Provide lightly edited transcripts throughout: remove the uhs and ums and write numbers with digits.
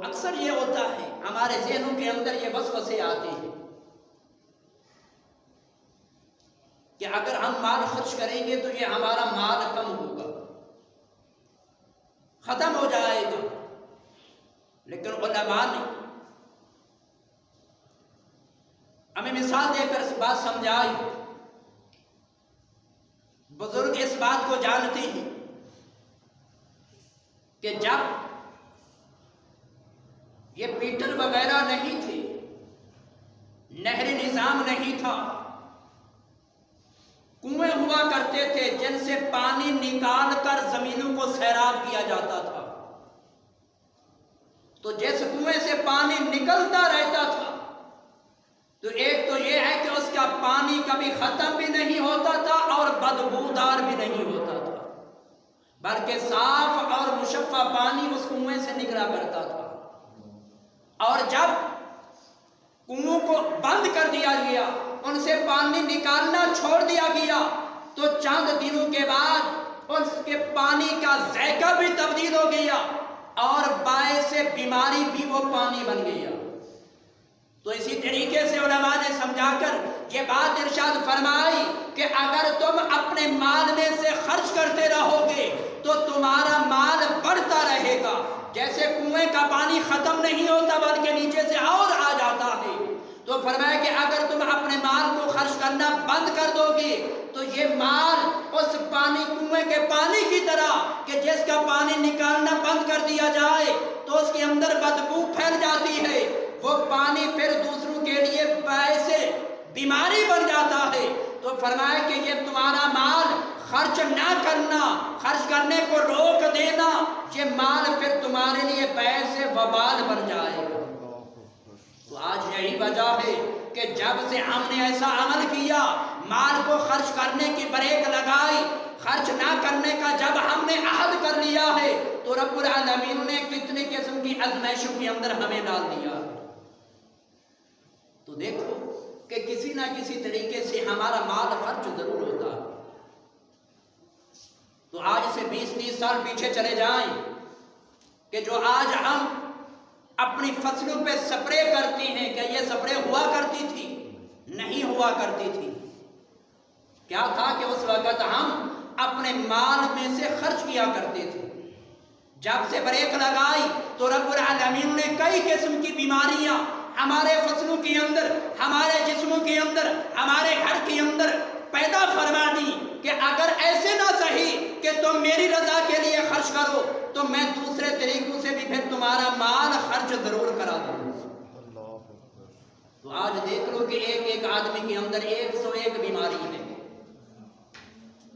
اکثر یہ ہوتا ہے ہمارے ذہنوں کے اندر یہ وسوسے آتے ہیں کہ اگر ہم مال خرچ کریں گے تو یہ ہمارا مال کم ہوگا، ختم ہو جائے گا۔ لیکن علماء نے ہمیں مثال دے کر بات سمجھائی۔ بزرگ اس بات کو جانتے ہیں کہ جب یہ پیٹر وغیرہ نہیں تھے، نہری نظام نہیں تھا، کنویں ہوا کرتے تھے جن سے پانی نکال کر زمینوں کو سیراب کیا جاتا تھا، تو جس کنویں سے پانی نکلتا رہتا تھا تو ایک تو یہ ہے کہ اس کا پانی کبھی ختم بھی نہیں ہوتا تھا اور بدبودار بھی نہیں ہوتا تھا، بلکہ صاف اور مشفع پانی اس کنویں سے نکلا کرتا تھا۔ اور جب کنووں کو بند کر دیا گیا، ان سے پانی نکالنا چھوڑ دیا گیا، تو چند دنوں کے بعد اس کے پانی کا ذائقہ بھی تبدیل ہو گیا اور باعث بیماری بھی وہ پانی بن گیا۔ تو اسی طریقے سے علماء نے سمجھا کر یہ بات ارشاد فرمائی کہ اگر تم اپنے مال میں سے خرچ کرتے رہو گے تو تمہارا مال بڑھتا رہے گا۔ جیسے کنویں کا پانی ختم نہیں ہوتا بلکہ نیچے سے اور آ جاتا ہے، تو فرمایا کہ اگر تم اپنے مال کو خرچ کرنا بند کر دو گے تو یہ مال اس پانی کنویں کے پانی کی طرح کہ جس کا پانی نکالنا بند کر دیا جائے تو اس کے اندر بدبو پھیل جاتی ہے، وہ پانی پھر دوسروں کے لیے باعث بیماری بن جاتا ہے۔ تو فرمایا کہ یہ تمہارا مال خرچ نہ کرنا، خرچ کرنے کو روک دینا، یہ مال پھر تمہارے لیے باعث وبال بن جائے گا۔ تو آج یہی وجہ ہے کہ جب سے ہم نے ایسا عمل کیا، مال کو خرچ کرنے کی بریک لگائی، خرچ نہ کرنے کا جب ہم نے عہد کر لیا ہے، تو رب العالمین نے کتنی قسم کی آزمائشوں کے اندر ہمیں ڈال دیا۔ تو دیکھو کہ کسی نہ کسی طریقے سے ہمارا مال خرچ ضرور ہوتا ہے۔ تو آج سے 20-30 سال پیچھے چلے جائیں کہ جو آج ہم اپنی فصلوں پہ سپرے کرتے ہیں، کیا یہ سپرے ہوا کرتی تھی؟ نہیں ہوا کرتی تھی۔ کیا تھا کہ اس وقت ہم اپنے مال میں سے خرچ کیا کرتے تھے۔ جب سے بریک لگائی تو رب العالمین نے کئی قسم کی بیماریاں ہمارے فصلوں کے اندر، ہمارے جسموں کے اندر، ہمارے گھر کے اندر پیدا فرما دی کہ اگر ایسے نہ صحیح کہ تم میری رضا کے لیے خرچ کرو تو میں دوسرے طریقوں سے بھی پھر تمہارا مال خرچ ضرور کرا دوں۔ تو آج دیکھ لو کہ ایک آدمی کے اندر 101 بیماری ہے،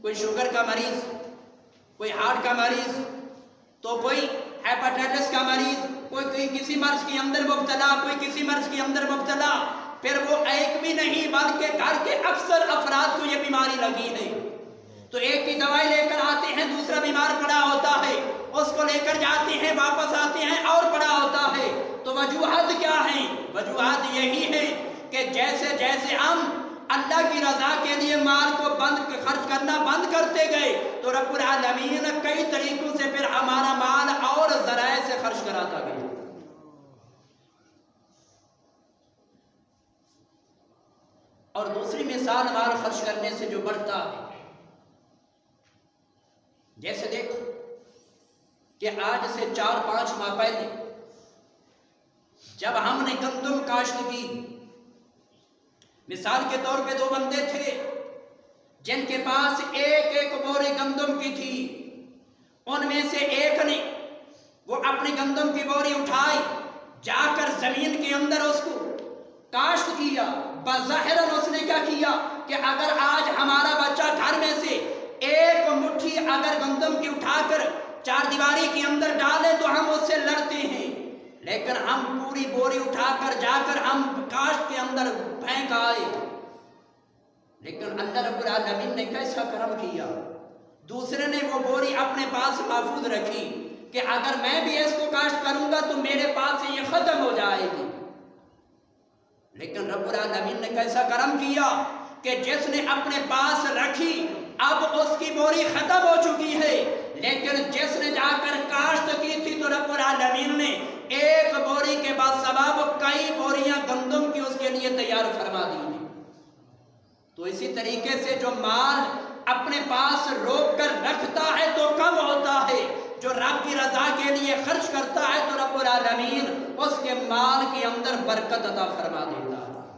کوئی شوگر کا مریض، کوئی ہارٹ کا مریض، تو کوئی ہیپاٹائٹس کا مریض، کوئی کسی مرض کے اندر مبتلا، کوئی کسی مرض کے اندر مبتلا، پھر وہ ایک بھی نہیں بلکہ گھر کے اکثر افراد کو یہ بیماری لگی ہے۔ تو ایک کی دوائی لے کر آتے ہیں، دوسرا بیمار پڑا ہوتا ہے، اس کو لے کر جاتے ہیں، واپس آتے ہیں اور پڑا ہوتا ہے۔ تو وجوہات کیا ہیں؟ وجوہات یہی ہے کہ جیسے جیسے ہم اللہ کی رضا کے لیے مال کو خرچ کرنا بند کرتے گئے تو رب العالمین کئی طریقوں سے پھر ہمارا مال اور ذرائع سے خرچ کراتا گیا۔ اور دوسری مثال مال خرچ کرنے سے جو بڑھتا ہے، جیسے دیکھو کہ آج سے 4-5 ماہ پہلے جب ہم نے گندم کاشت کی، مثال کے طور پہ 2 بندے تھے جن کے پاس ایک بوری گندم کی تھی، ان میں سے ایک نے وہ اپنی گندم کی بوری اٹھائی، جا کر زمین کے اندر اس کو کاشت کیا۔ بظاہراً اس نے کیا کیا کہ اگر آج ہمارا بچہ گھر میں سے ایک مٹھی اگر گندم کی اٹھا کر 4 دیواری کے اندر ڈالے تو ہم اس سے لڑتے ہیں، لیکن ہم پوری بوری اٹھا کر جا کر ہم کاشت کے اندر پھینک آئے۔ لیکن اللہ رب العالمین نے کیسا کرم کیا، دوسرے نے وہ بوری اپنے پاس محفوظ رکھی کہ اگر میں بھی اس کو کاشت کروں گا تو میرے پاس سے یہ ختم ہو جائے گی۔ لیکن رب العالمین نے کیسا کرم کیا کہ جس نے اپنے پاس رکھی اب اس کی بوری ختم ہو چکی ہے، لیکن جس نے جا کر کاشت کی تھی تو رب العالمین نے ایک تیار فرما دیجیے۔ تو اسی طریقے سے جو مال اپنے پاس روک کر رکھتا ہے تو کم ہوتا ہے، جو رب کی رضا کے لیے خرچ کرتا ہے تو رب العالمین اس کے مال کے اندر برکت عطا فرما دیتا ہے۔